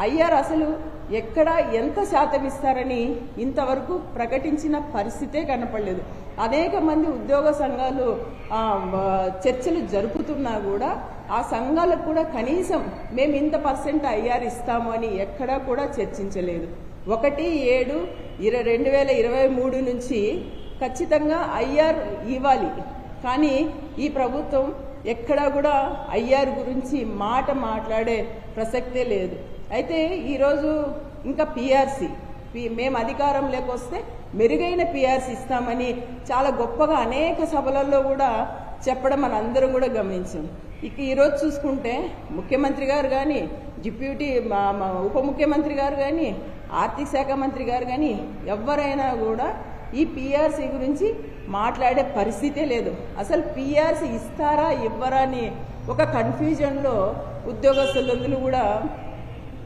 IR అసలు ఎక్కడ ఎంత శాతం ఇస్తారని ఇంతవరకు ప్రకటించిన పరిస్థితే కనపడలేదు. అనేక మంది ఉద్యోగ సంఘాలు చర్చలు జరుపుతున్నా కూడా ఆ సంఘాలకు కూడా కనీసం మేము ఇంత % ఐఆర్ ఇస్తాము అని ఎక్కడా కూడా చర్చించలేదు. 1/7/2023 నుంచి ఖచ్చితంగా ఐఆర్ ఇవ్వాలి, కానీ ఈ ప్రభుత్వం ఎక్కడా కూడా ఐఆర్ గురించి మాట్లాడే ప్రసక్తే లేదు. అయితే ఈరోజు ఇంకా పిఆర్సీ మేము అధికారంలోకి వస్తే మెరుగైన పిఆర్సీ ఇస్తామని చాలా గొప్పగా అనేక సభలలో కూడా చెప్పడం మనందరం కూడా గమనించాం. ఇక ఈరోజు చూసుకుంటే ముఖ్యమంత్రి గారు కానీ, డిప్యూటీ ఉప ముఖ్యమంత్రి గారు కానీ, ఆర్థిక శాఖ మంత్రి గారు కానీ ఎవరైనా కూడా ఈ పిఆర్సీ గురించి మాట్లాడే పరిస్థితే లేదు. అసలు పిఆర్సీ ఇస్తారా ఇవ్వరా అని ఒక కన్ఫ్యూజన్లో ఉద్యోగస్తులందరూ కూడా